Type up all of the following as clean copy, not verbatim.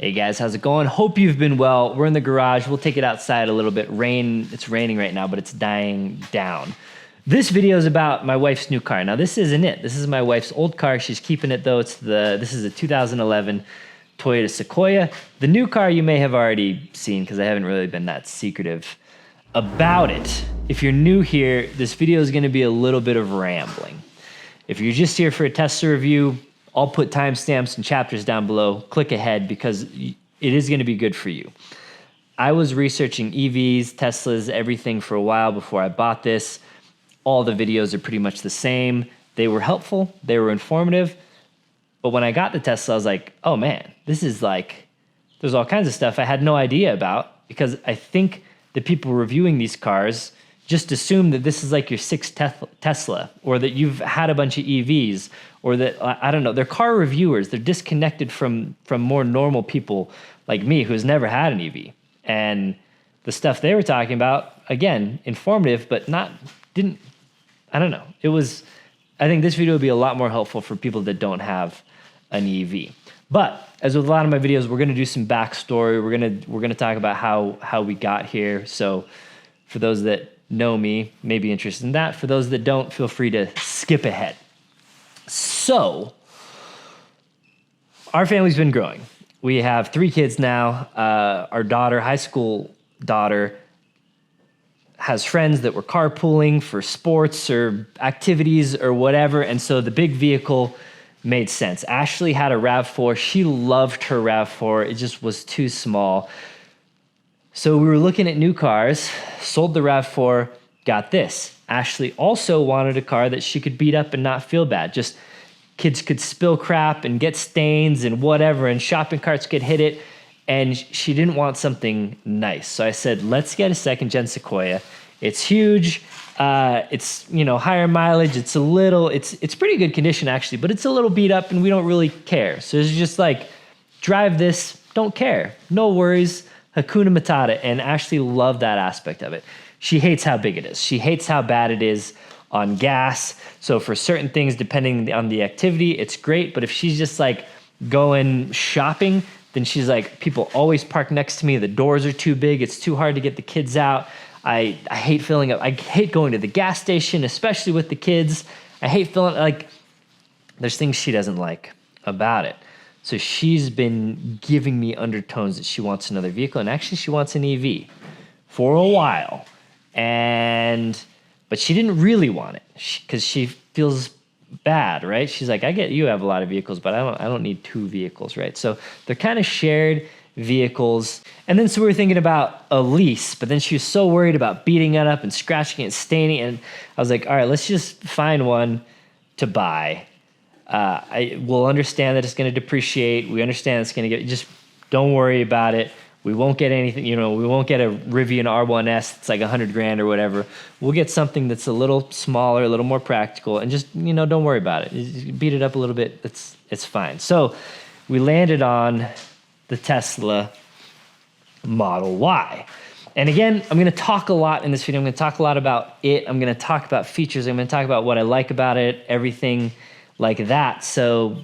Hey guys, how's it going? Hope you've been well. We're in the garage. We'll take it outside a little bit. It's raining right now, but it's dying down. This video is about my wife's new car. Now this isn't it. This is my wife's old car. She's keeping it though. This is a 2011 Toyota Sequoia. The new car you may have already seen because I haven't really been that secretive about it. If you're new here, this video is going to be a little bit of rambling. If you're just here for a Tesla review, I'll put timestamps and chapters down below. Click ahead because it is going to be good for you. I was researching EVs, Teslas, everything for a while before I bought this. All the videos are pretty much the same. They were helpful. They were informative. But when I got the Tesla, I was like, oh man, this is like, there's all kinds of stuff I had no idea about because I think the people reviewing these cars just assume that this is like your sixth Tesla or that you've had a bunch of EVs or that, I don't know, they're car reviewers. They're disconnected from more normal people like me who's never had an EV. And the stuff they were talking about, again, informative, but I don't know. I think this video would be a lot more helpful for people that don't have an EV. But as with a lot of my videos, we're gonna do some backstory. We're gonna talk about how we got here. So for those that know me, may be interested in that. For those that don't, feel free to skip ahead. So, our family's been growing. We have 3 kids now. Our daughter, high school daughter, has friends that were carpooling for sports or activities or whatever, and so the big vehicle made sense. Ashley had a RAV4. She loved her RAV4. It just was too small. So we were looking at new cars, sold the RAV4, got this. Ashley also wanted a car that she could beat up and not feel bad. Just kids could spill crap and get stains and whatever, and shopping carts could hit it, and she didn't want something nice. So I said, let's get a second-gen Sequoia. It's huge. It's, higher mileage. It's pretty good condition, actually, but it's a little beat up, and we don't really care. So it's just like, drive this, don't care. No worries. Hakuna Matata, and Ashley loved that aspect of it. She hates how big it is. She hates how bad it is on gas. So for certain things, depending on the activity, it's great. But if she's just like going shopping, then she's like, people always park next to me. The doors are too big. It's too hard to get the kids out. I hate filling up. I hate going to the gas station, especially with the kids. I hate filling, like, there's things she doesn't like about it. So she's been giving me undertones that she wants another vehicle, and actually she wants an EV for a while. But she didn't really want it because she feels bad, right? She's like, I get you have a lot of vehicles, but I don't need 2 vehicles, right? So they're kind of shared vehicles. And then so we were thinking about a lease, but then she was so worried about beating it up and scratching it and staining it. And I was like, all right, let's just find one to buy. We'll understand that it's going to depreciate. We understand it's going to just don't worry about it. We won't get anything, we won't get a Rivian R1S. It's like $100,000 or whatever. We'll get something that's a little smaller, a little more practical, and just, don't worry about it. You beat it up a little bit. It's fine. So we landed on the Tesla Model Y. And again, I'm going to talk a lot in this video. I'm going to talk a lot about it. I'm going to talk about features. I'm going to talk about what I like about it, everything like that. So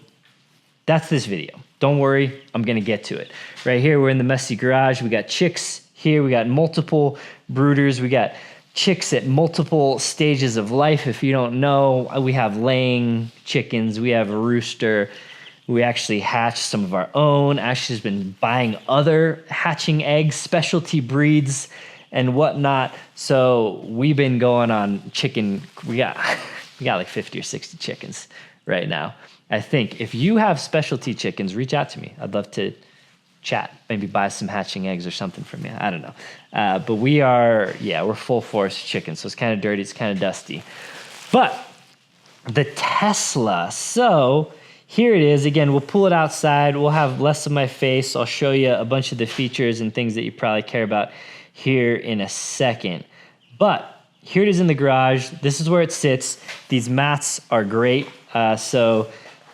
that's this video. Don't worry, I'm gonna get to it. Right here, we're in the messy garage. We got chicks here. We got multiple brooders. We got chicks at multiple stages of life. If you don't know, we have laying chickens. We have a rooster. We actually hatch some of our own. Ashley's been buying other hatching eggs, specialty breeds and whatnot. So we've been going on chicken. We got like 50 or 60 chickens right now. I think if you have specialty chickens, reach out to me. I'd love to chat, maybe buy some hatching eggs or something from you. I don't know. But we're full force chickens. So it's kind of dirty. It's kind of dusty. But the Tesla. So here it is. Again, we'll pull it outside. We'll have less of my face. I'll show you a bunch of the features and things that you probably care about here in a second. But here it is in the garage. This is where it sits. These mats are great. So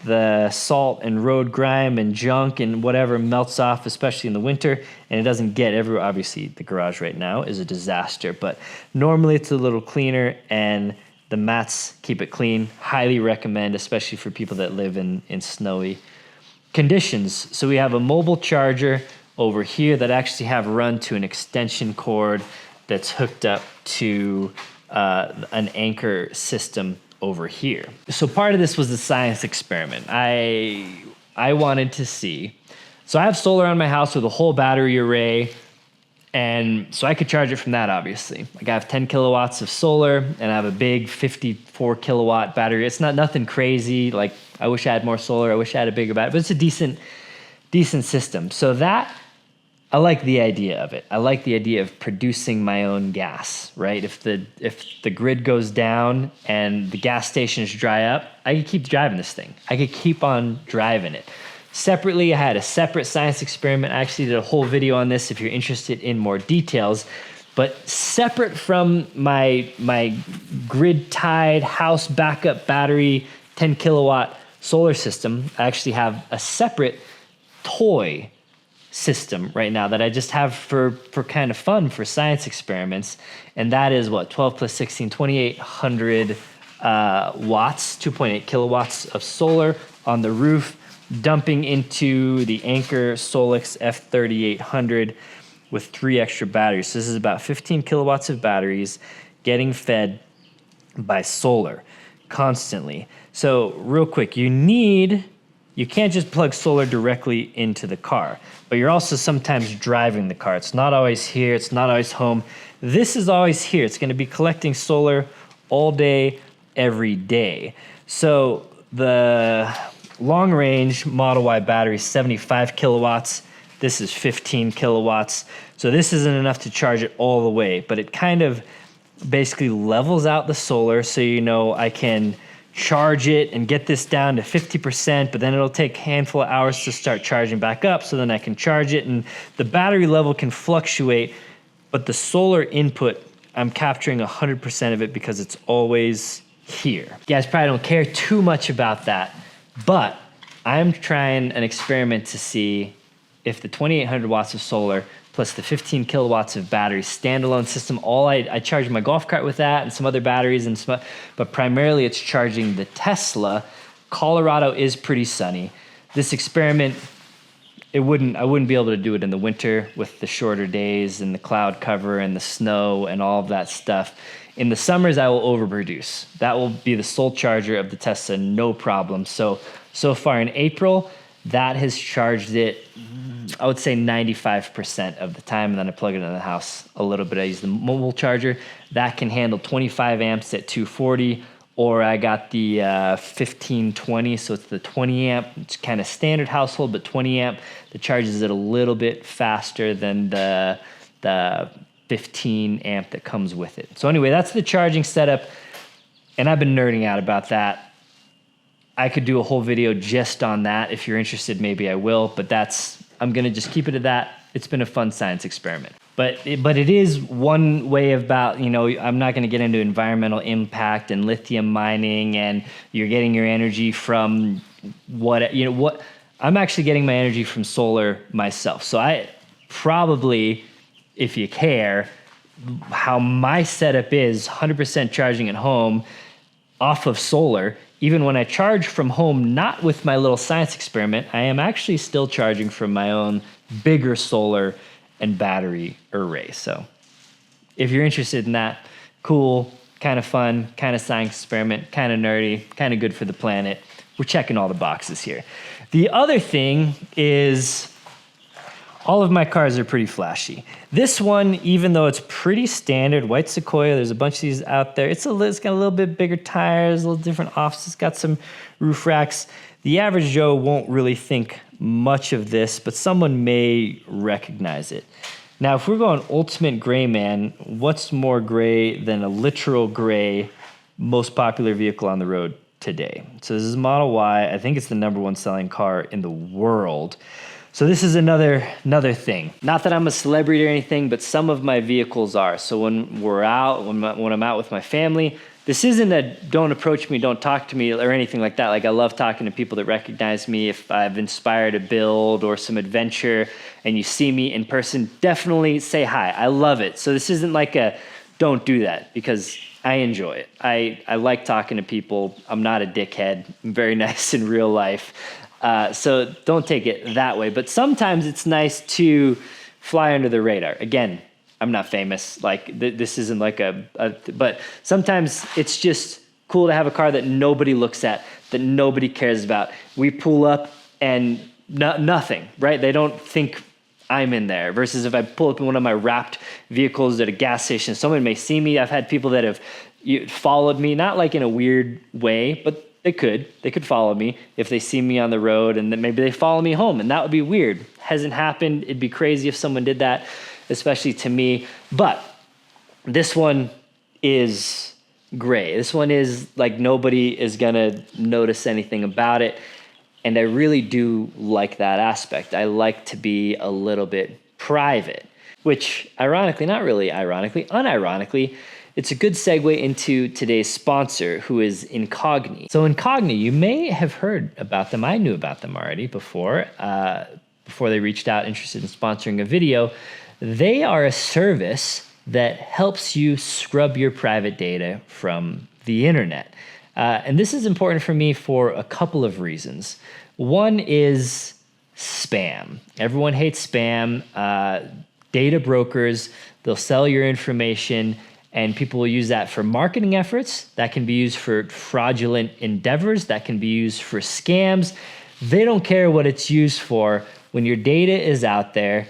the salt and road grime and junk and whatever melts off, especially in the winter, and it doesn't get everywhere. Obviously, the garage right now is a disaster, but normally it's a little cleaner, and the mats keep it clean. Highly recommend, especially for people that live in snowy conditions. So we have a mobile charger over here that actually have run to an extension cord that's hooked up to an anchor system over here. So part of this was the science experiment. I wanted to see. So I have solar on my house with a whole battery array, and so I could charge it from that, obviously. Like I have 10 kilowatts of solar, and I have a big 54 kilowatt battery. It's not nothing crazy. Like I wish I had more solar. I wish I had a bigger battery, but it's a decent system. So that, I like the idea of it. I like the idea of producing my own gas, right? If the grid goes down and the gas stations dry up, I could keep driving this thing. I could keep on driving it. Separately, I had a separate science experiment. I actually did a whole video on this if you're interested in more details. But separate from my grid-tied house backup battery 10 kilowatt solar system, I actually have a separate toy system right now that I just have for kind of fun, for science experiments. And that is what, 12 plus 16, 2,800 watts, 2.8 kilowatts of solar on the roof, dumping into the Anker Solix F3800 with 3 extra batteries. So this is about 15 kilowatts of batteries getting fed by solar constantly. So real quick, you can't just plug solar directly into the car, but you're also sometimes driving the car. It's not always here. It's not always home. This is always here. It's going to be collecting solar all day, every day. So the long range Model Y battery is 75 kilowatts. This is 15 kilowatts. So this isn't enough to charge it all the way, but it kind of basically levels out the solar. So, I can charge it and get this down to 50%, but then it'll take a handful of hours to start charging back up. So then I can charge it, and the battery level can fluctuate, but the solar input, I'm capturing 100% of it because it's always here. You guys probably don't care too much about that, but I'm trying an experiment to see if the 2,800 watts of solar plus the 15 kilowatts of battery standalone system, I charge my golf cart with that and some other batteries, but primarily it's charging the Tesla. Colorado is pretty sunny. This experiment, I wouldn't be able to do it in the winter with the shorter days and the cloud cover and the snow and all of that stuff. In the summers, I will overproduce. That will be the sole charger of the Tesla, no problem. So far in April, that has charged it, I would say 95% of the time, and then I plug it into the house a little bit. I use the mobile charger. That can handle 25 amps at 240, or I got the 1520, so it's the 20 amp. It's kind of standard household, but 20 amp that charges it a little bit faster than the 15 amp that comes with it. So anyway, that's the charging setup, and I've been nerding out about that. I could do a whole video just on that. If you're interested, maybe I will, but I'm going to just keep it at that. It's been a fun science experiment. But it is one way about, I'm not going to get into environmental impact and lithium mining, and you're getting your energy from I'm actually getting my energy from solar myself. So I probably, if you care, how my setup is 100% charging at home off of solar. Even when I charge from home, not with my little science experiment, I am actually still charging from my own bigger solar and battery array. So if you're interested in that, cool, kind of fun, kind of science experiment, kind of nerdy, kind of good for the planet. We're checking all the boxes here. The other thing is all of my cars are pretty flashy. This one, even though it's pretty standard, white Sequoia, there's a bunch of these out there. It's got a little bit bigger tires, a little different offs. It's got some roof racks. The average Joe won't really think much of this, but someone may recognize it. Now, if we're going ultimate gray, man, what's more gray than a literal gray, most popular vehicle on the road today? So this is Model Y. I think it's the #1 selling car in the world. So this is another thing. Not that I'm a celebrity or anything, but some of my vehicles are. So when we're out, when I'm out with my family, this isn't a don't approach me, don't talk to me or anything like that. Like I love talking to people that recognize me. If I've inspired a build or some adventure and you see me in person, definitely say hi. I love it. So this isn't like a don't do that, because I enjoy it. I like talking to people. I'm not a dickhead. I'm very nice in real life. So don't take it that way. But sometimes it's nice to fly under the radar. Again, I'm not famous. Like this isn't like but sometimes it's just cool to have a car that nobody looks at, that nobody cares about. We pull up and nothing, right? They don't think I'm in there. Versus if I pull up in one of my wrapped vehicles at a gas station, someone may see me. I've had people that have followed me, not like in a weird way, but they could follow me if they see me on the road, and then maybe they follow me home, and that would be weird. Hasn't happened. It'd be crazy if someone did that, especially to me. But this one is gray. This one is like nobody is gonna notice anything about it. And I really do like that aspect. I like to be a little bit private, which ironically, not really ironically, unironically, it's a good segue into today's sponsor, who is Incogni. So Incogni, you may have heard about them. I knew about them already before they reached out interested in sponsoring a video. They are a service that helps you scrub your private data from the internet. And this is important for me for a couple of reasons. One is spam. Everyone hates spam. Data brokers, they'll sell your information, and people will use that for marketing efforts. That can be used for fraudulent endeavors. That can be used for scams. They don't care what it's used for. When your data is out there,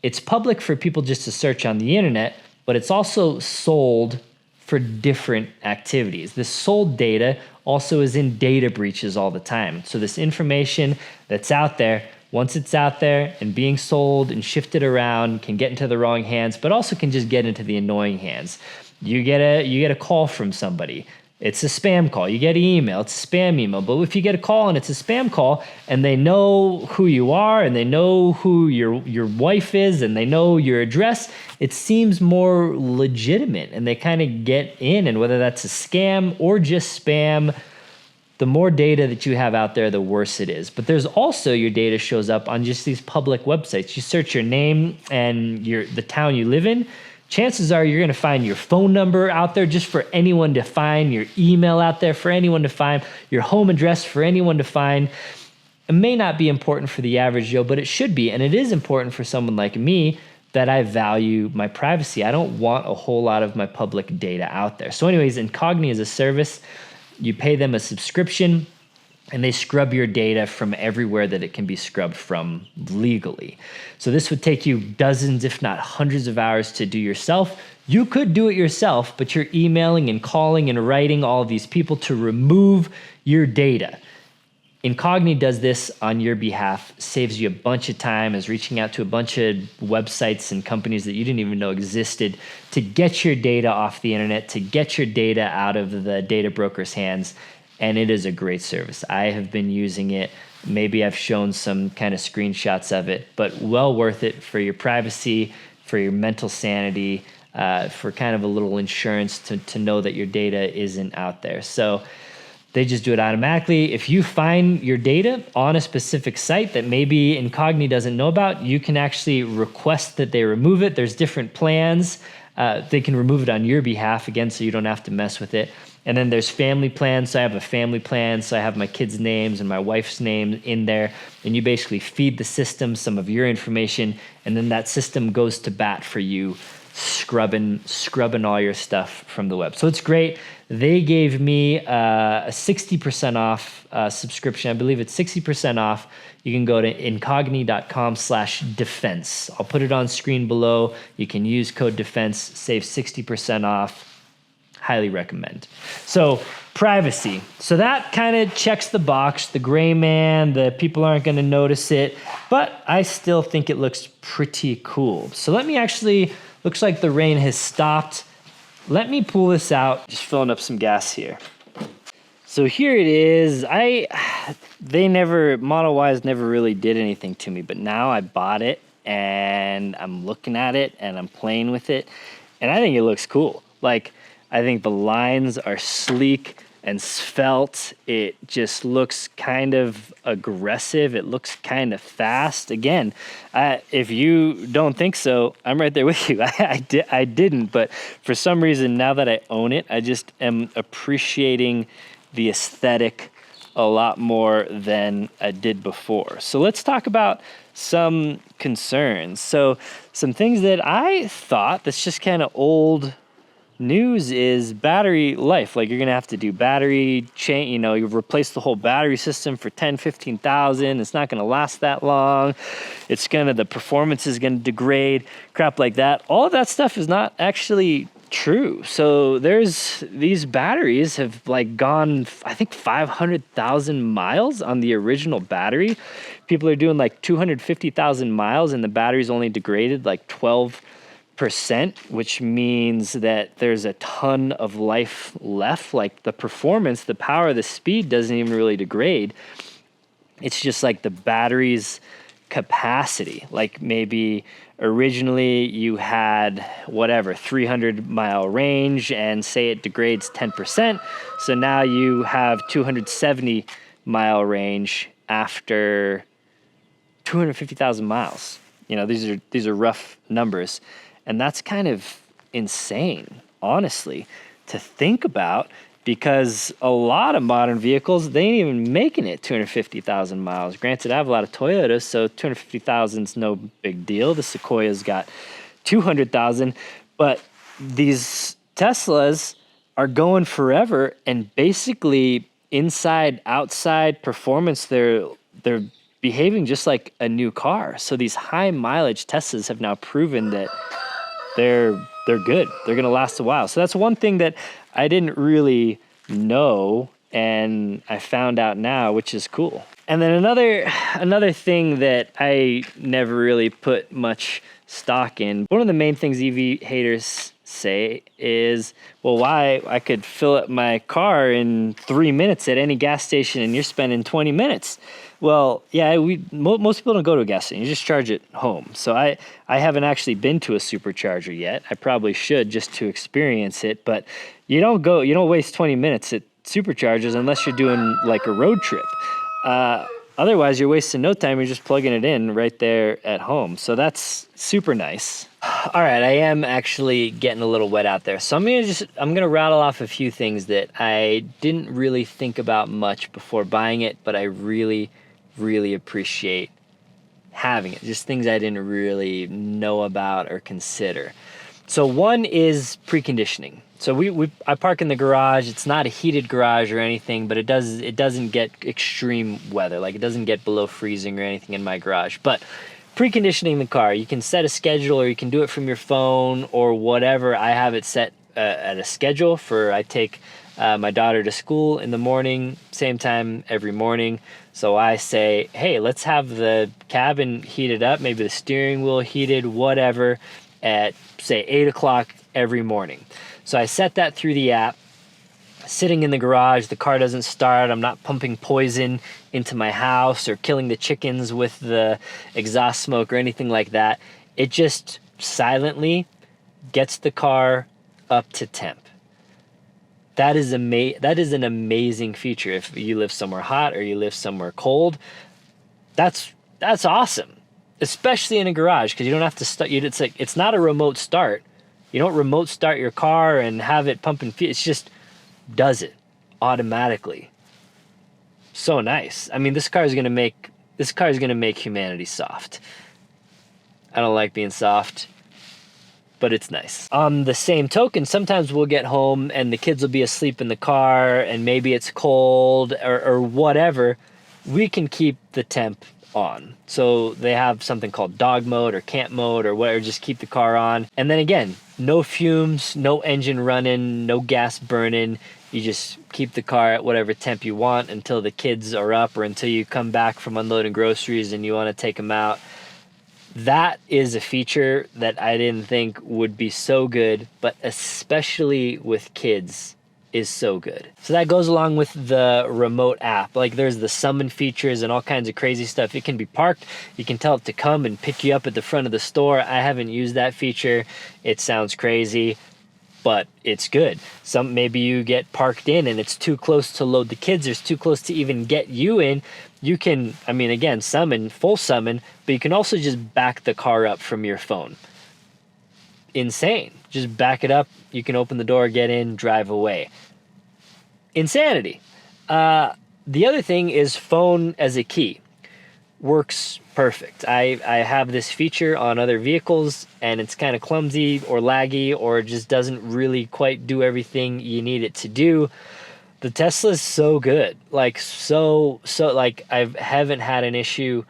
it's public for people just to search on the internet, but it's also sold for different activities. This sold data also is in data breaches all the time. So this information that's out there, once it's out there and being sold and shifted around, can get into the wrong hands, but also can just get into the annoying hands. You get a call from somebody. It's a spam call. You get an email. It's a spam email. But if you get a call and it's a spam call and they know who you are and they know who your wife is and they know your address, it seems more legitimate and they kind of get in. And whether that's a scam or just spam, the more data that you have out there, the worse it is. But there's also your data shows up on just these public websites. You search your name and the town you live in, chances are you're going to find your phone number out there just for anyone to find, your email out there for anyone to find, your home address for anyone to find. It may not be important for the average Joe, but it should be. And it is important for someone like me that I value my privacy. I don't want a whole lot of my public data out there. So anyways, Incogni is a service. You pay them a subscription, and they scrub your data from everywhere that it can be scrubbed from legally. So this would take you dozens, if not hundreds of hours to do yourself. You could do it yourself, but you're emailing and calling and writing all of these people to remove your data. Incogni does this on your behalf, saves you a bunch of time, is reaching out to a bunch of websites and companies that you didn't even know existed to get your data off the internet, to get your data out of the data broker's hands. And it is a great service. I have been using it. Maybe I've shown some kind of screenshots of it, but well worth it for your privacy, for your mental sanity, for kind of a little insurance to know that your data isn't out there. So they just do it automatically. If you find your data on a specific site that maybe Incogni doesn't know about, you can actually request that they remove it. There's different plans. They can remove it on your behalf, again, so you don't have to mess with it. And then there's family plans. So I have a family plan. So I have my kids' names and my wife's name in there. And you basically feed the system some of your information. And then that system goes to bat for you, scrubbing all your stuff from the web. So it's great. They gave me a 60% off subscription. I believe it's 60% off. You can go to incogni.com/defense. I'll put it on screen below. You can use code defense, save 60% off. Highly recommend. So privacy. So that kind of checks the box. The gray man, the people aren't going to notice it, but I still think it looks pretty cool. So let me actually, looks like the rain has stopped. Let me pull this out. Just filling up some gas here. So here it is. Model Y's never really did anything to me, but now I bought it and I'm looking at it and I'm playing with it and I think it looks cool. Like, I think the lines are sleek and svelte. It just looks kind of aggressive. It looks kind of fast. Again, if you don't think so, I'm right there with you. I didn't, but for some reason, now that I own it, I just am appreciating the aesthetic a lot more than I did before. So let's talk about some concerns. So some things that I thought that's just kind of old news is battery life. Like, you're going to have to do battery change, you've replaced the whole battery system for 10, 15,000. It's not going to last that long. The performance is going to degrade, crap like that. All of that stuff is not actually true. So these batteries have like gone, I think 500,000 miles on the original battery. People are doing like 250,000 miles and the battery's only degraded like 12%, which means that there's a ton of life left. Like, the performance, the power, the speed doesn't even really degrade. It's just like the battery's capacity. Like, maybe originally you had 300-mile range, and say it degrades 10%. So now you have 270-mile range after 250,000 miles. These are rough numbers. And that's kind of insane, honestly, to think about, because a lot of modern vehicles, they ain't even making it 250,000 miles. Granted, I have a lot of Toyotas, so 250,000 is no big deal. The Sequoia's got 200,000, but these Teslas are going forever, and basically inside, outside performance, they're behaving just like a new car. So these high mileage Teslas have now proven that they're good. They're going to last a while. So that's one thing that I didn't really know, and I found out now, which is cool. And then another thing that I never really put much stock in, one of the main things EV haters say is, well, why I could fill up my car in 3 minutes at any gas station and you're spending 20 minutes. Well, yeah, most people don't go to a gas station. You just charge it home. So I haven't actually been to a supercharger yet. I probably should, just to experience it. But you don't waste 20 minutes at superchargers unless you're doing like a road trip. Otherwise, you're wasting no time. You're just plugging it in right there at home. So that's super nice. All right, I am actually getting a little wet out there. So I'm gonna rattle off a few things that I didn't really think about much before buying it, but I really appreciate having it. Just things I didn't really know about or consider. So one is preconditioning. So I park in the garage. It's not a heated garage or anything, but it doesn't get extreme weather. Like, it doesn't get below freezing or anything in my garage. But preconditioning the car, you can set a schedule, or you can do it from your phone or whatever. I have it set at a schedule I take my daughter to school in the morning, same time every morning. So I say, hey, let's have the cabin heated up, maybe the steering wheel heated, whatever, at say 8 o'clock every morning. So I set that through the app. Sitting in the garage, the car doesn't start. I'm not pumping poison into my house or killing the chickens with the exhaust smoke or anything like that. It just silently gets the car up to temp. That is an amazing feature. If you live somewhere hot or you live somewhere cold, that's awesome. Especially in a garage, because you don't have to start. It's not a remote start. You don't remote start your car and have it pumping. It's just does it automatically. So nice. I mean, this car is gonna make humanity soft. I don't like being soft, but it's nice. On the same token, sometimes we'll get home and the kids will be asleep in the car, and maybe it's cold or whatever. We can keep the temp on. So they have something called dog mode or camp mode or whatever, just keep the car on. And then again, no fumes, no engine running, no gas burning. You just keep the car at whatever temp you want until the kids are up, or until you come back from unloading groceries and you want to take them out. That is a feature that I didn't think would be so good, but especially with kids is so good. So that goes along with the remote app. Like, there's the summon features and all kinds of crazy stuff. It can be parked. You can tell it to come and pick you up at the front of the store. I haven't used that feature. It sounds crazy, but it's good. Maybe you get parked in and it's too close to load the kids, or it's too close to even get you in. You can, again, full summon, but you can also just back the car up from your phone. Insane. Just back it up. You can open the door, get in, drive away. Insanity. The other thing is phone as a key. Works perfect. I have this feature on other vehicles, and it's kind of clumsy or laggy, or just doesn't really quite do everything you need it to do. The Tesla is so good, like like I haven't had an issue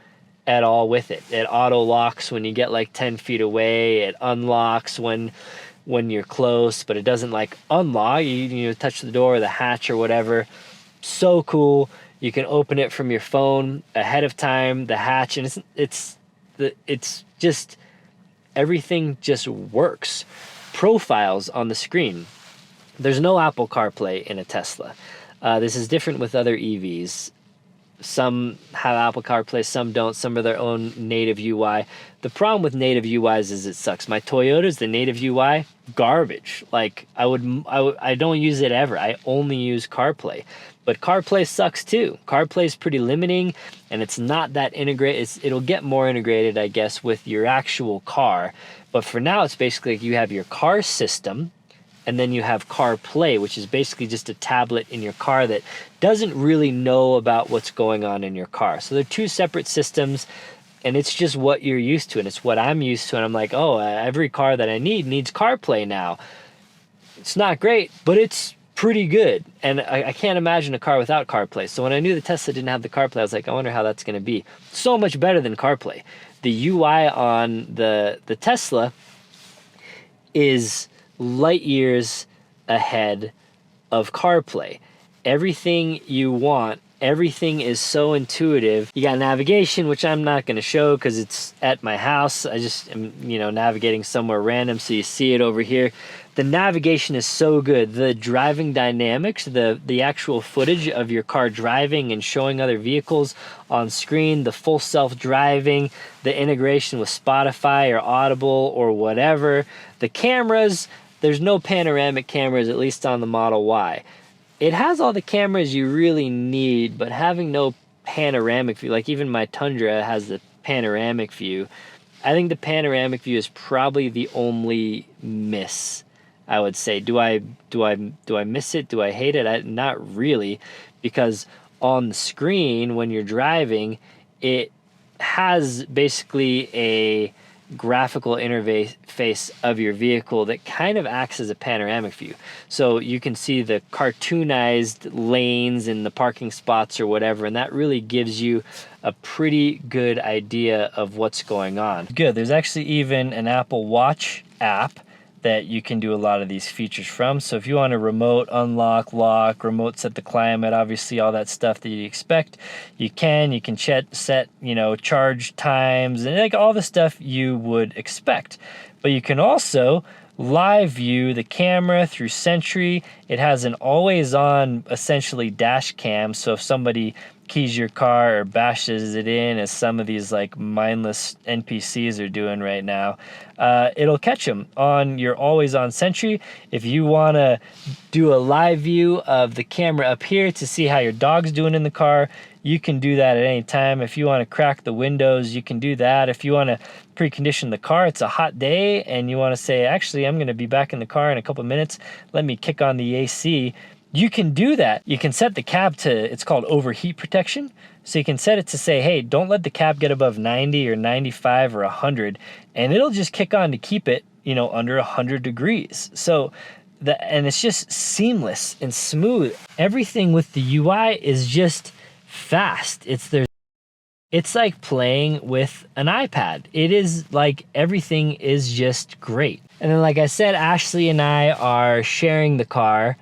at all with it. It auto locks when you get like 10 feet away. It unlocks when you're close, but it doesn't like unlock. You touch the door or the hatch or whatever. So cool. You can open it from your phone ahead of time, the hatch, and it's just everything just works. Profiles on the screen. There's no Apple CarPlay in a Tesla. This is different with other EVs. Some have Apple CarPlay, some don't. Some are their own native UI. The problem with native UIs is it sucks. My Toyota's the native UI, garbage. Like I don't use it ever. I only use CarPlay. But CarPlay sucks too. CarPlay is pretty limiting, and it's not that integrated. It'll get more integrated, I guess, with your actual car. But for now, it's basically like you have your car system, and then you have CarPlay, which is basically just a tablet in your car that doesn't really know about what's going on in your car. So they're two separate systems, and it's just what you're used to, and it's what I'm used to. And I'm like, oh, every car that I need needs CarPlay now. It's not great, but it's pretty good. And I can't imagine a car without CarPlay. So when I knew the Tesla didn't have the CarPlay, I was like, I wonder how that's going to be. So much better than CarPlay. The UI on the Tesla is light years ahead of CarPlay. Everything you want, everything is so intuitive. You got navigation, which I'm not going to show because it's at my house. I just am, navigating somewhere random, so you see it over here. The navigation is so good. The driving dynamics, the actual footage of your car driving and showing other vehicles on screen, the full self-driving, the integration with Spotify or Audible or whatever. The cameras, there's no panoramic cameras, at least on the Model Y. It has all the cameras you really need, but having no panoramic view, like even my Tundra has the panoramic view. I think the panoramic view is probably the only miss, I would say. Do I miss it? Do I hate it? Not really, because on the screen when you're driving, it has basically a graphical interface of your vehicle that kind of acts as a panoramic view. So you can see the cartoonized lanes in the parking spots or whatever, and that really gives you a pretty good idea of what's going on. Good. There's actually even an Apple Watch app that you can do a lot of these features from. So if you want to remote unlock, lock, remote set the climate, obviously all that stuff that you expect, you can set, charge times and like all the stuff you would expect. But you can also live view the camera through Sentry. It has an always on essentially dash cam. So if somebody keys your car or bashes it in, as some of these like mindless NPCs are doing right now, it'll catch them on your always on Sentry. If you want to do a live view of the camera up here to see how your dog's doing in the car, you can do that at any time. If you want to crack the windows, you can do that. If you want to precondition the car, it's a hot day and you want to say, actually, I'm going to be back in the car in a couple minutes, let me kick on the AC. You can do that. You can set the cab to, it's called overheat protection. So you can set it to say, hey, don't let the cab get above 90 or 95 or 100, and it'll just kick on to keep it, under 100 degrees. So and it's just seamless and smooth. Everything with the UI is just fast. It's like playing with an iPad. It is like everything is just great. And then, like I said, Ashley and I are sharing the car.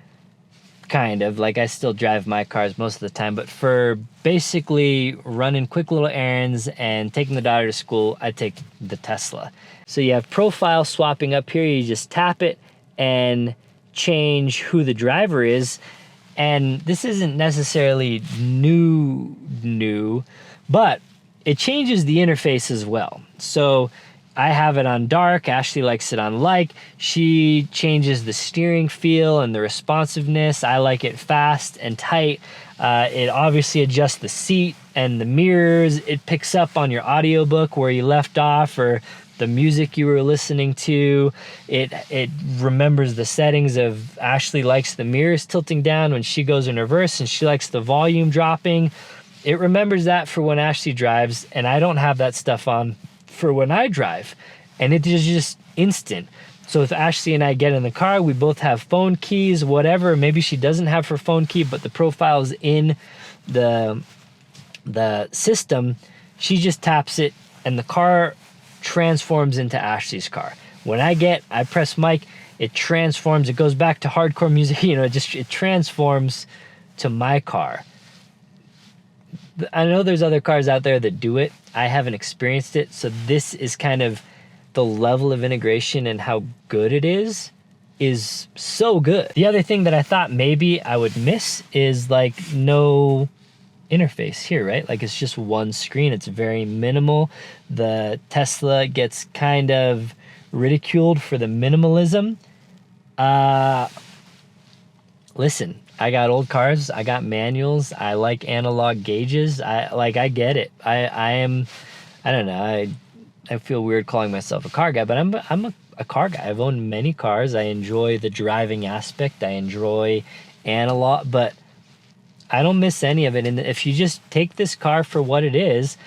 Kind of, like I still drive my cars most of the time, but for basically running quick little errands and taking the daughter to school, I take the Tesla. So you have profile swapping up here. You just tap it and change who the driver is. And this isn't necessarily new, but it changes the interface as well. So I have it on dark. Ashley likes it on light. She changes the steering feel and the responsiveness. I like it fast and tight. It obviously adjusts the seat and the mirrors. It picks up on your audiobook where you left off, or the music you were listening to. It remembers the settings of Ashley likes the mirrors tilting down when she goes in reverse, and she likes the volume dropping. It remembers that for when Ashley drives, and I don't have that stuff on for when I drive. And it is just instant. So if Ashley and I get in the car, we both have phone keys, whatever. Maybe she doesn't have her phone key, but the profile's in the system. She just taps it, and the car transforms into Ashley's car. When I press mic, it transforms. It goes back to hardcore music. It transforms to my car. I know there's other cars out there that do it. I haven't experienced it, so this is kind of the level of integration and how good it is so good. The other thing that I thought maybe I would miss is like no interface here, right? Like it's just one screen. It's very minimal. The Tesla gets kind of ridiculed for the minimalism. Listen, I got old cars. I got manuals. I like analog gauges. I get it. I don't know. I feel weird calling myself a car guy, but I'm a car guy. I've owned many cars. I enjoy the driving aspect. I enjoy analog, but I don't miss any of it. And if you just take this car for what it is,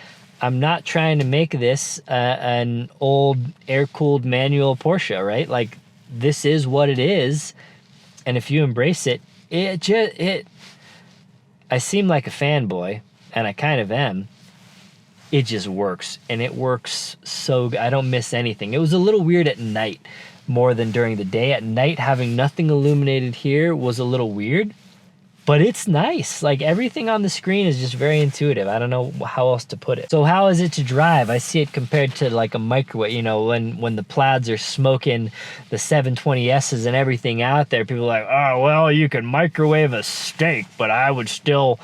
I'm not trying to make this an old air-cooled manual Porsche, right? Like this is what it is. And if you embrace it, I seem like a fanboy, and I kind of am. It just works, and it works so good. I don't miss anything. It was a little weird at night more than during the day. At night, having nothing illuminated here was a little weird, but it's nice. Like everything on the screen is just very intuitive. I don't know how else to put it. So how is it to drive? I see it compared to like a microwave, when the Plaids are smoking the 720Ss and everything out there, people are like, oh, well, you can microwave a steak, but I would still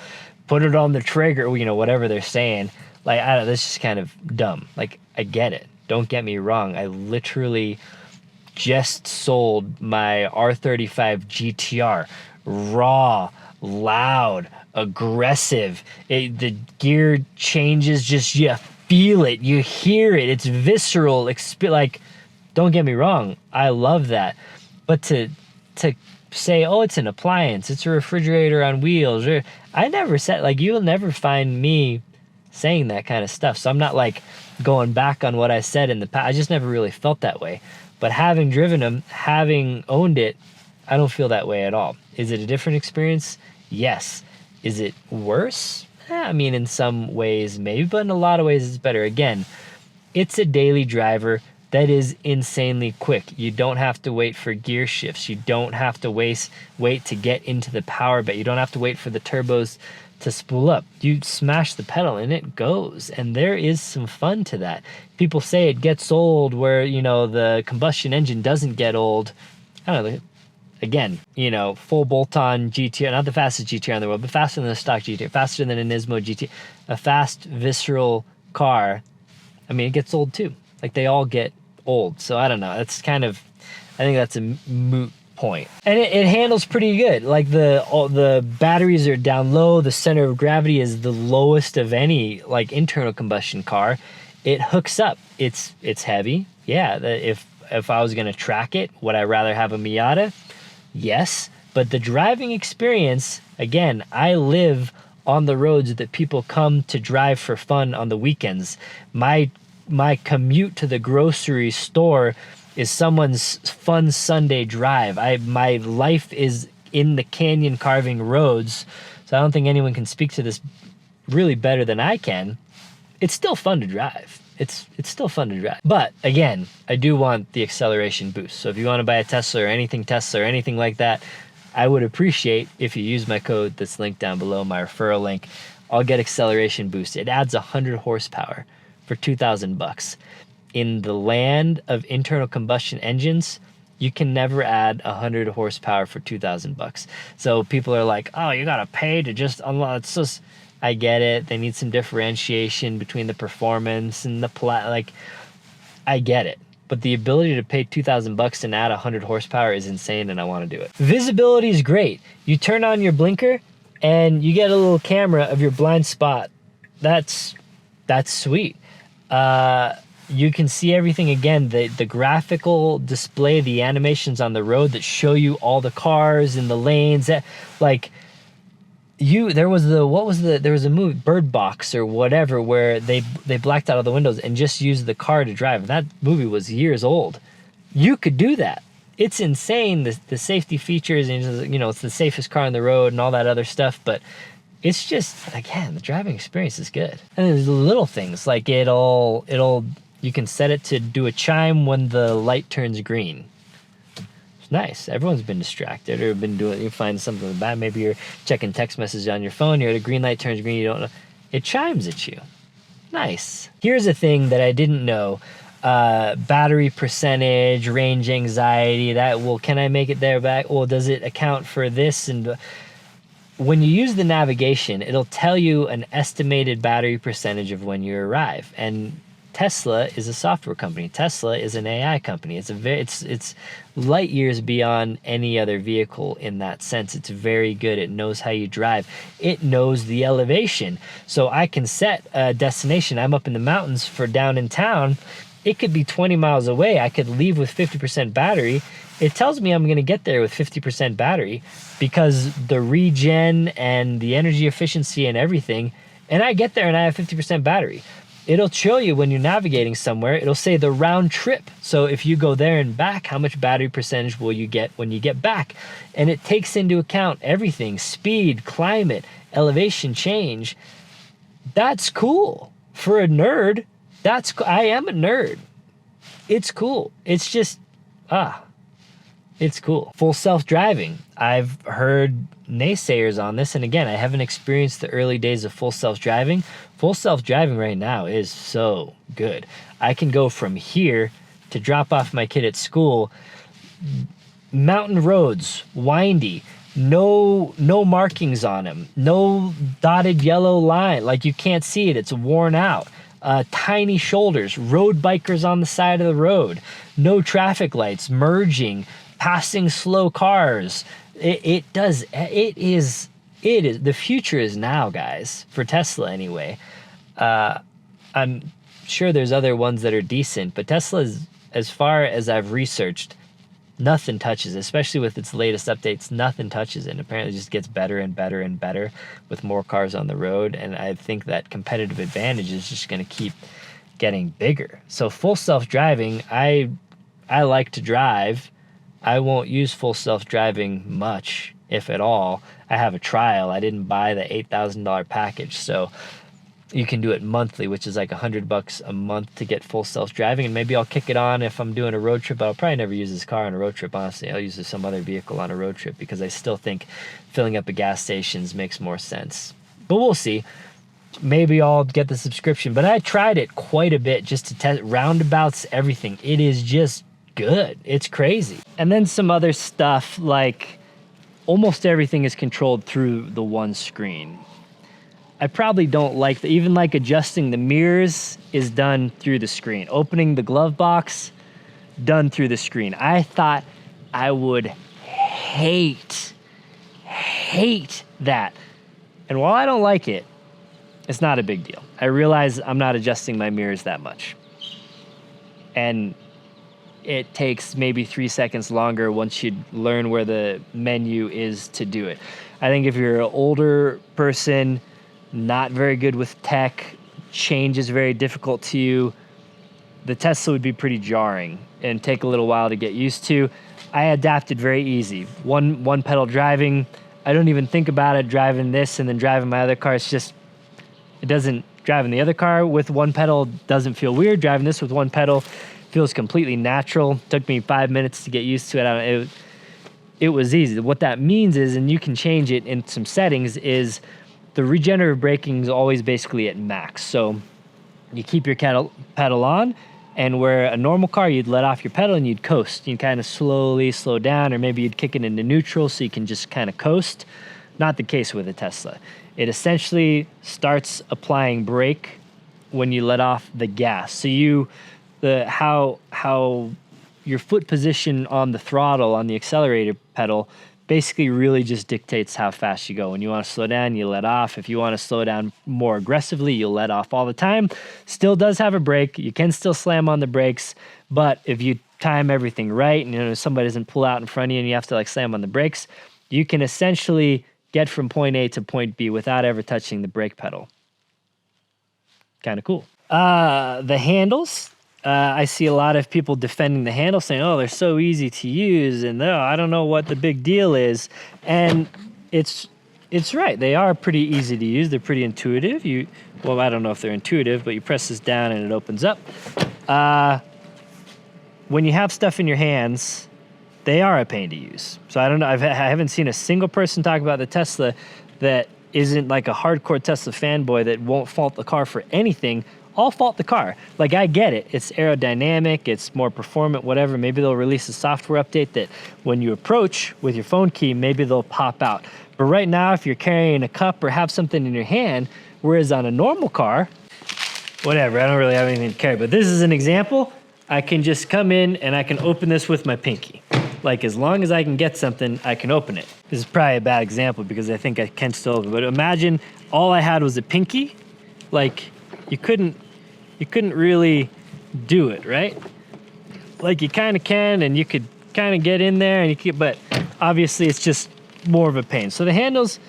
put it on the Traeger, whatever they're saying. Like, I don't know, this is kind of dumb. Like, I get it. Don't get me wrong. I literally just sold my R35 GTR. Raw, loud, aggressive. The gear changes, just you feel it. You hear it. It's visceral. Like, don't get me wrong. I love that. But to say, oh, it's an appliance. It's a refrigerator on wheels. I never said, like, you'll never find me saying that kind of stuff. So I'm not like going back on what I said in the past. I just never really felt that way. But having driven them, having owned it, I don't feel that way at all. Is it a different experience? Yes. Is it worse? I mean, in some ways maybe, but in a lot of ways it's better. Again, it's a daily driver that is insanely quick. You don't have to wait for gear shifts. You don't have to wait to get into the power bit. You don't have to wait for the turbos to spool up. You smash the pedal and it goes, and there is some fun to that. People say it gets old where the combustion engine doesn't get old. I don't know. Again, full bolt-on GTR, not the fastest GTR in the world, but faster than a stock GTR, faster than a Nismo GTR, a fast visceral car. I mean, it gets old too. Like they all get old. So I don't know. That's I think that's a moot point. And it handles pretty good. Like the batteries are down low. The center of gravity is the lowest of any like internal combustion car. It hooks up. It's heavy. Yeah. If I was going to track it, would I rather have a Miata? Yes. But the driving experience, again, I live on the roads that people come to drive for fun on the weekends. My commute to the grocery store is someone's fun Sunday drive. My life is in the canyon carving roads, so I don't think anyone can speak to this really better than I can. It's still fun to drive. It's still fun to drive. But again, I do want the acceleration boost. So if you want to buy a Tesla or anything like that, I would appreciate if you use my code that's linked down below, my referral link. I'll get acceleration boost. It adds 100 horsepower for $2,000. In the land of internal combustion engines, you can never add 100 horsepower for $2,000. So people are like, oh, you gotta pay to just unlock. It's just, I get it. They need some differentiation between the performance and the I get it. But the ability to pay $2,000 and add 100 horsepower is insane, and I want to do it. Visibility is great. You turn on your blinker, and you get a little camera of your blind spot. That's sweet. You can see everything again, the graphical display, the animations on the road that show you all the cars and the lanes. That, like, there was a movie, Bird Box or whatever, where they blacked out all the windows and just used the car to drive. That movie was years old. You could do that. It's insane, the safety features, and it's the safest car on the road and all that other stuff, but it's just, again, the driving experience is good. And there's little things like you can set it to do a chime when the light turns green. It's nice. Everyone's been distracted or you find something bad. Maybe you're checking text messages on your phone, you're at a green light, turns green, you don't know. It chimes at you. Nice. Here's a thing that I didn't know. Battery percentage, range anxiety, can I make it there back? Well, does it account for this? And when you use the navigation, it'll tell you an estimated battery percentage of when you arrive. And Tesla is a software company. Tesla is an AI company. It's light years beyond any other vehicle in that sense. It's very good. It knows how you drive. It knows the elevation. So I can set a destination. I'm up in the mountains for down in town. It could be 20 miles away. I could leave with 50% battery. It tells me I'm going to get there with 50% battery because the regen and the energy efficiency and everything. And I get there and I have 50% battery. It'll show you when you're navigating somewhere, it'll say the round trip. So if you go there and back, how much battery percentage will you get when you get back? And it takes into account everything, speed, climate, elevation change. That's cool. For a nerd, I am a nerd. It's cool. It's just, it's cool. Full self-driving. I've heard naysayers on this, and again, I haven't experienced the early days of full self-driving. Full self-driving right now is so good. I can go from here to drop off my kid at school, mountain roads, windy, no markings on them, no dotted yellow line, like you can't see it, it's worn out. Tiny shoulders, road bikers on the side of the road, no traffic lights, merging, passing slow cars. The future is now, guys, for Tesla anyway. I'm sure there's other ones that are decent, but Tesla's, as far as I've researched, nothing touches, especially with its latest updates, nothing touches it. And apparently it just gets better and better and better with more cars on the road. And I think that competitive advantage is just going to keep getting bigger. So full self-driving, I like to drive. I won't use full self-driving much, if at all. I have a trial. I didn't buy the $8,000 package. So you can do it monthly, which is like $100 a month to get full self-driving. And maybe I'll kick it on if I'm doing a road trip. I'll probably never use this car on a road trip, honestly. I'll use some other vehicle on a road trip because I still think filling up at gas stations makes more sense. But we'll see. Maybe I'll get the subscription. But I tried it quite a bit just to test roundabouts, everything. It is just good. It's crazy. And then some other stuff, like almost everything is controlled through the one screen. I probably don't like that. Even like adjusting the mirrors is done through the screen. Opening the glove box, done through the screen. I thought I would hate that. And while I don't like it, it's not a big deal. I realize I'm not adjusting my mirrors that much. And it takes maybe 3 seconds longer once you learn where the menu is to do it. I think if you're an older person, not very good with tech, change is very difficult to you, the Tesla would be pretty jarring and take a little while to get used to. I adapted very easy. One pedal driving, I don't even think about it, driving this and then driving my other car. It's just, driving the other car with one pedal doesn't feel weird. Driving this with one pedal feels completely natural. Took me 5 minutes to get used to it. It was easy. What that means is, and you can change it in some settings, is the regenerative braking is always basically at max. So you keep your pedal on, and where a normal car, you'd let off your pedal and you'd coast. You'd kind of slowly slow down, or maybe you'd kick it into neutral so you can just kind of coast. Not the case with a Tesla. It essentially starts applying brake when you let off the gas. So how your foot position on the throttle, on the accelerator pedal, basically really just dictates how fast you go. When you want to slow down, you let off. If you want to slow down more aggressively, you'll let off all the time. Still does have a brake. You can still slam on the brakes, but if you time everything right, and somebody doesn't pull out in front of you and you have to like slam on the brakes, you can essentially get from point A to point B without ever touching the brake pedal. Kind of cool. The handles. I see a lot of people defending the handles, saying, "Oh, they're so easy to use," and "Oh, I don't know what the big deal is." And it's right. They are pretty easy to use. They're pretty intuitive. Well, I don't know if they're intuitive, but you press this down and it opens up. When you have stuff in your hands, they are a pain to use. So I don't know. I haven't seen a single person talk about the Tesla that isn't like a hardcore Tesla fanboy that won't fault the car for anything. I'll fault the car. Like, I get it. It's aerodynamic. It's more performant, whatever. Maybe they'll release a software update that when you approach with your phone key, maybe they'll pop out. But right now, if you're carrying a cup or have something in your hand, whereas on a normal car, whatever, I don't really have anything to carry. But this is an example. I can just come in and I can open this with my pinky. Like, as long as I can get something, I can open it. This is probably a bad example because I think I can still open it. But imagine all I had was a pinky. Like, you couldn't really do it, right? Like, you kind of can, and you could kind of get in there, and but obviously it's just more of a pain. So the handles,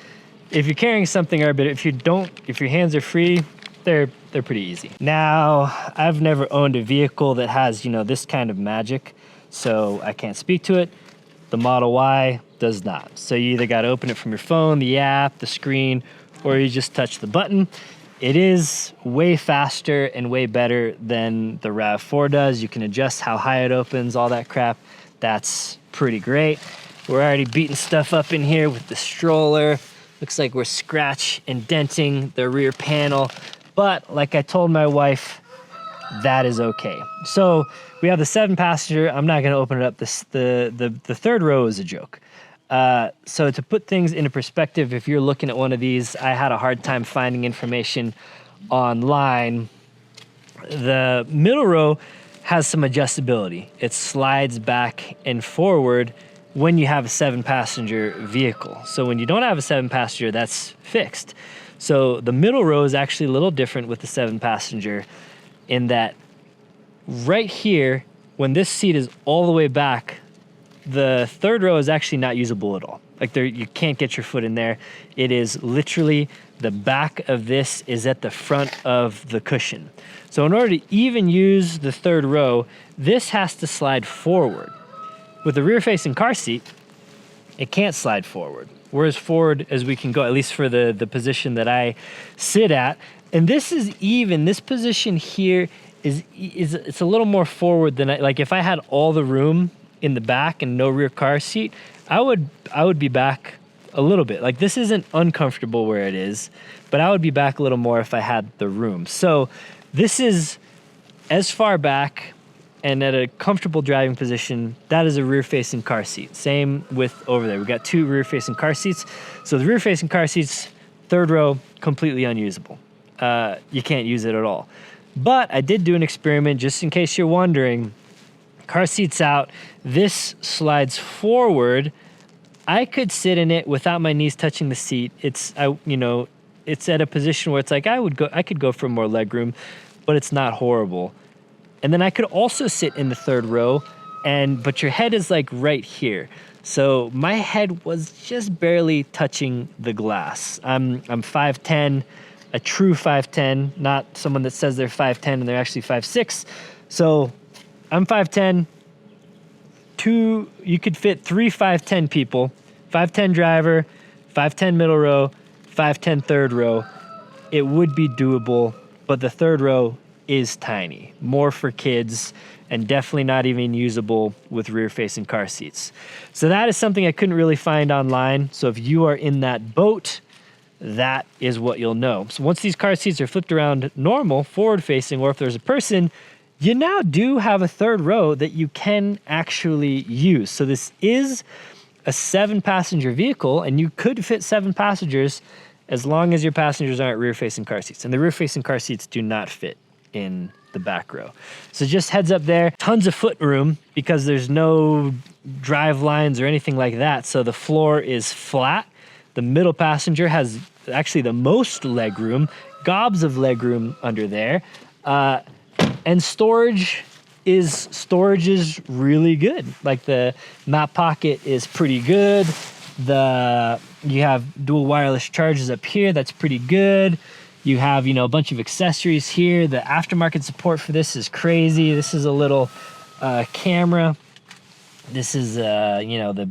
if you're carrying something, are a bit. If your hands are free, they're pretty easy. Now, I've never owned a vehicle that has, this kind of magic, so I can't speak to it. The Model Y does not. So you either got to open it from your phone, the app, the screen, or you just touch the button. It is way faster and way better than the RAV4 does. You can adjust how high it opens, all that crap. That's pretty great. We're already beating stuff up in here with the stroller. Looks like we're scratch and denting the rear panel. But like I told my wife, that is okay. So we have the 7-passenger. I'm not going to open it up. The third row is a joke. So to put things into perspective, if you're looking at one of these, I had a hard time finding information online. The middle row has some adjustability. It slides back and forward when you have a 7-passenger vehicle. So when you don't have a 7-passenger, that's fixed. So the middle row is actually a little different with the 7-passenger in that right here, when this seat is all the way back, the third row is actually not usable at all. Like, you can't get your foot in there. It is literally the back of this is at the front of the cushion. So in order to even use the third row, this has to slide forward. With the rear-facing car seat, it can't slide forward. We're as forward as we can go, at least for the position that I sit at. And this is even, this position here is it's a little more forward than like if I had all the room in the back and no rear car seat, I would be back a little bit. Like, this isn't uncomfortable where it is, but I would be back a little more if I had the room. So this is as far back and at a comfortable driving position. That is a rear-facing car seat. Same with over there. We've got 2 rear-facing car seats. So the rear-facing car seats, third row, completely unusable. You can't use it at all. But I did do an experiment, just in case you're wondering. Car seats out, this slides forward. I could sit in it without my knees touching the seat. It's at a position where it's like I could go for more leg room, but it's not horrible. And then I could also sit in the third row, but your head is like right here. So my head was just barely touching the glass. I'm 5'10", a true 5'10", not someone that says they're 5'10" and they're actually 5'6". So I'm 5'10". You could fit 3 5'10" people. 5'10" driver, 5'10" middle row, 5'10" third row. It would be doable, but the third row is tiny, more for kids, and definitely not even usable with rear-facing car seats. So that is something I couldn't really find online. So if you are in that boat, that is what you'll know. So once these car seats are flipped around normal, forward-facing, or if there's a person, you now do have a third row that you can actually use. So this is a 7-passenger vehicle, and you could fit 7 passengers as long as your passengers aren't rear-facing car seats. And the rear-facing car seats do not fit in the back row. So just heads up there, tons of foot room because there's no drive lines or anything like that. So the floor is flat. The middle passenger has actually the most legroom, gobs of legroom under there. And storage is really good. Like the map pocket is pretty good. You have dual wireless charges up here. That's pretty good. You have, a bunch of accessories here. The aftermarket support for this is crazy. This is a little camera. This is, the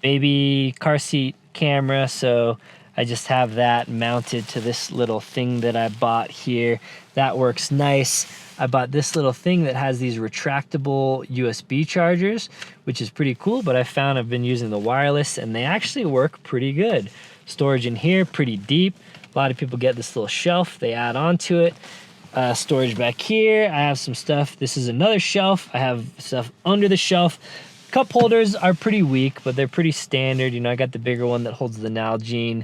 baby car seat camera. So I just have that mounted to this little thing that I bought here. That works nice. I bought this little thing that has these retractable USB chargers, which is pretty cool, but I found I've been using the wireless and they actually work pretty good. Storage in here, pretty deep. A lot of people get this little shelf, they add onto it. Storage back here, I have some stuff. This is another shelf. I have stuff under the shelf. Cup holders are pretty weak, but they're pretty standard. I got the bigger one that holds the Nalgene.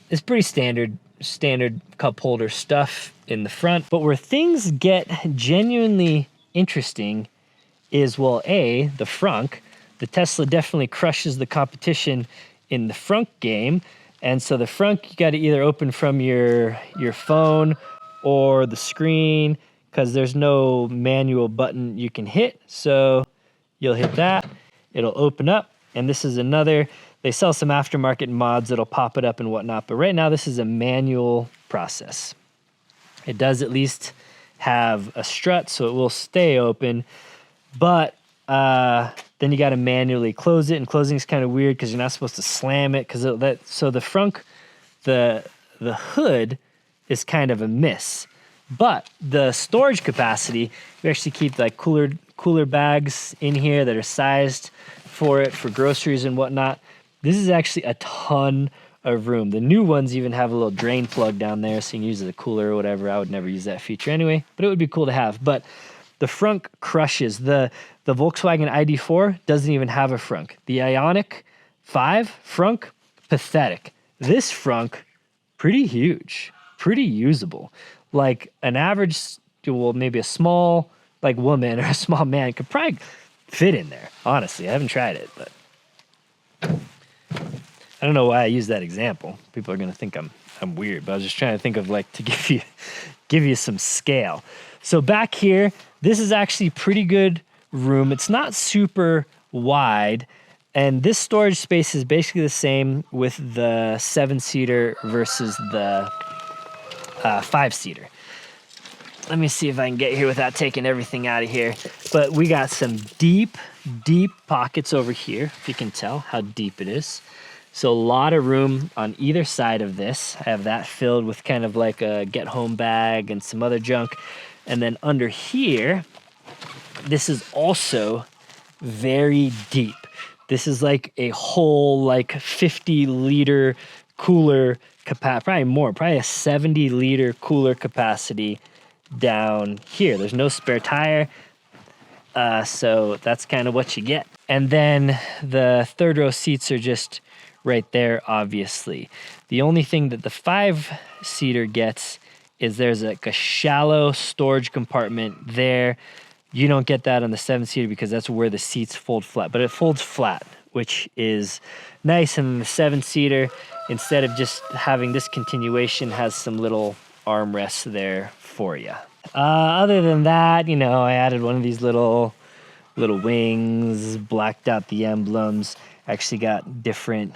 It's pretty standard cup holder stuff in the front. But where things get genuinely interesting is, well, A, the frunk. The Tesla definitely crushes the competition in the frunk game. And so the frunk, you got to either open from your phone or the screen, because there's no manual button you can hit. So you'll hit that, it'll open up. And this is another, they sell some aftermarket mods that'll pop it up and whatnot. But right now, this is a manual process. It does at least have a strut, so it will stay open. But then you got to manually close it, and closing is kind of weird because you're not supposed to slam it. So the frunk, the hood is kind of a miss. But the storage capacity, we actually keep like cooler bags in here that are sized for it, for groceries and whatnot. This is actually a ton of room. The new ones even have a little drain plug down there, so you can use it as a cooler or whatever. I would never use that feature anyway, but it would be cool to have. But the frunk crushes. The Volkswagen ID4 doesn't even have a frunk. The Ioniq 5 frunk, pathetic. This frunk, pretty huge, pretty usable. Like an average, well, maybe a small like woman or a small man could probably fit in there. Honestly, I haven't tried it, but I don't know why I use that example. People are gonna think I'm weird, but I was just trying to think of like to give you some scale. So back here, this is actually pretty good room. It's not super wide, and this storage space is basically the same with the 7-seater versus the 5-seater. Let me see if I can get here without taking everything out of here. But we got some deep pockets over here, if you can tell how deep it is. So a lot of room on either side of this. I have that filled with kind of like a get home bag and some other junk. And then under here, this is also very deep. This is like a whole like 50-liter cooler capacity, probably more, probably a 70-liter cooler capacity down here. There's no spare tire, so that's kind of what you get. And then the third row seats are just right there, obviously. The only thing that the 5-seater gets is there's like a shallow storage compartment there. You don't get that on the 7-seater because that's where the seats fold flat, but it folds flat, which is nice. And the 7-seater, instead of just having this continuation, has some little armrests there for you. Other than that, I added one of these little wings, blacked out the emblems. Actually got different,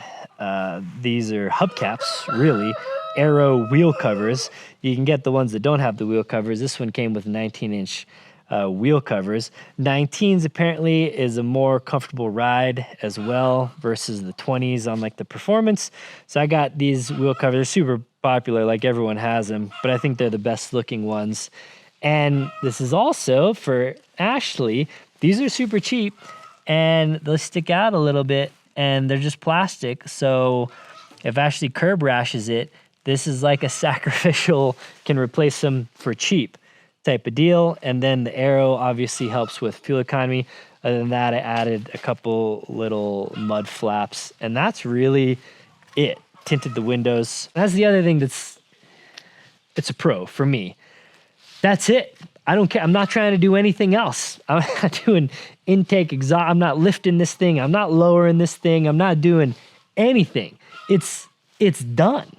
these are hubcaps, really, Aero wheel covers. You can get the ones that don't have the wheel covers. This one came with 19-inch wheel covers. 19s apparently is a more comfortable ride as well versus the 20s on like the performance. So I got these wheel covers. They're super popular, like everyone has them, but I think they're the best looking ones. And this is also for Ashley. These are super cheap and they'll stick out a little bit and they're just plastic. So if Ashley curb rashes it, this is like a sacrificial, can replace them for cheap type of deal. And then the Aero obviously helps with fuel economy. Other than that, I added a couple little mud flaps, and that's really it. Tinted the windows. That's the other thing it's a pro for me. That's it. I don't care. I'm not trying to do anything else. I'm not doing intake, exhaust. I'm not lifting this thing. I'm not lowering this thing. I'm not doing anything. It's done.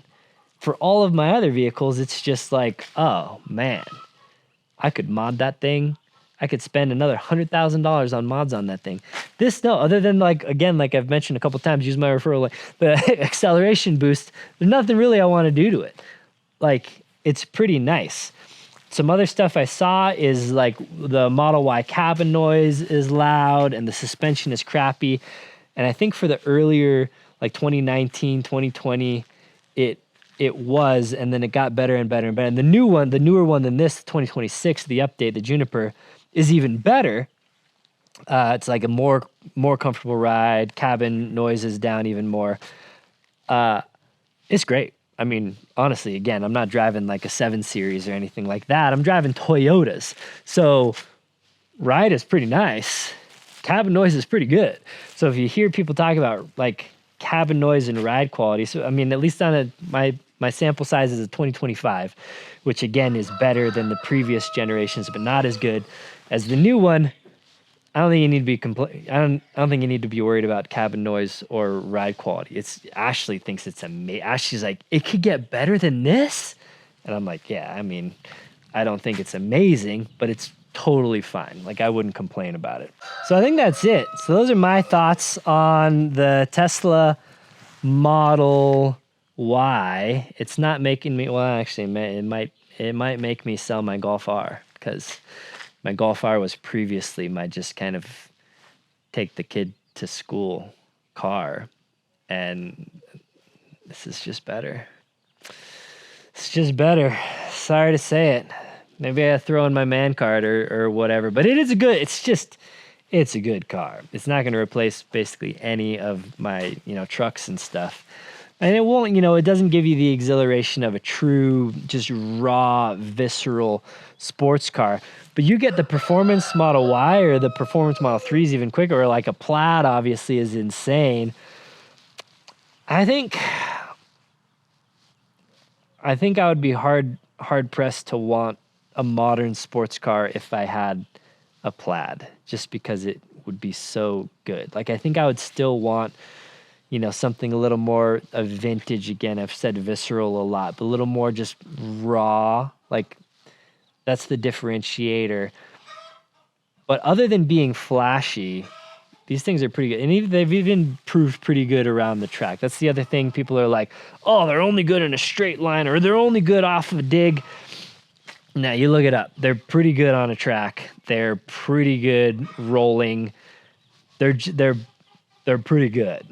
For all of my other vehicles, it's just like, oh man, I could mod that thing. I could spend another $100,000 on mods on that thing. This, no, other than like, again, like I've mentioned a couple times, use my referral, like the acceleration boost, there's nothing really I want to do to it. Like, it's pretty nice. Some other stuff I saw is like the Model Y cabin noise is loud and the suspension is crappy. And I think for the earlier, like 2019, 2020, it was, and then it got better and better and better. And the newer one than this, 2026, the update, the Juniper, is even better. It's like a more comfortable ride. Cabin noise is down even more. It's great. I mean, honestly, again, I'm not driving like a 7 Series or anything like that. I'm driving Toyotas. So ride is pretty nice. Cabin noise is pretty good. So if you hear people talk about like cabin noise and ride quality, so I mean, at least on my sample size is a 2025, which again is better than the previous generations, but not as good as the new one. I don't think you need to be I don't think you need to be worried about cabin noise or ride quality. Ashley thinks it's amazing. Ashley's like, it could get better than this, and I'm like, yeah. I mean, I don't think it's amazing, but it's totally fine. Like, I wouldn't complain about it. So I think that's it. So those are my thoughts on the Tesla Model Y. It's not making me. Well, actually, it might make me sell my Golf R, because my Golf R was previously my just kind of take the kid to school car, and this is just better. It's just better. Sorry to say it. Maybe I throw in my man card or whatever, but it's a good car. It's not going to replace basically any of my, trucks and stuff. And it won't, it doesn't give you the exhilaration of a true, just raw, visceral sports car. But you get the Performance Model Y or the Performance Model 3 is even quicker, or like a Plaid obviously is insane. I think I would be hard pressed to want a modern sports car if I had a Plaid, just because it would be so good. Like, I think I would still want, something a little more of vintage. Again, I've said visceral a lot, but a little more just raw. Like, that's the differentiator. But other than being flashy, these things are pretty good. And they've even proved pretty good around the track. That's the other thing. People are like, oh, they're only good in a straight line, or they're only good off of a dig. Now, you look it up. They're pretty good on a track. They're pretty good rolling. They're pretty good.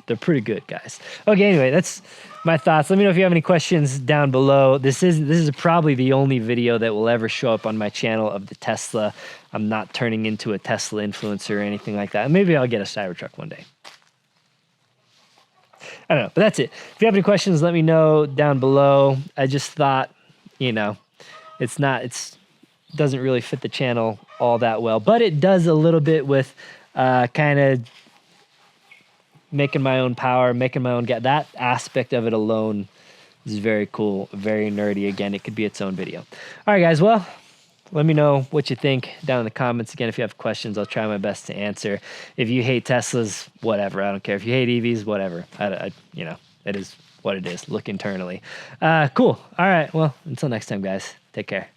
They're pretty good, guys. Okay, anyway, that's my thoughts. Let me know if you have any questions down below. This is probably the only video that will ever show up on my channel of the Tesla. I'm not turning into a Tesla influencer or anything like that. Maybe I'll get a Cybertruck one day. I don't know, but that's it. If you have any questions, let me know down below. I just thought, it doesn't really fit the channel all that well, but it does a little bit with kind of making my own power, making my own that aspect of it alone is very cool, very nerdy. Again, it could be its own video. All right, guys. Well, let me know what you think down in the comments. Again, if you have questions, I'll try my best to answer. If you hate Teslas, whatever. I don't care. If you hate EVs, whatever. It is what it is. Look internally. Cool. All right. Well, until next time, guys. Take care.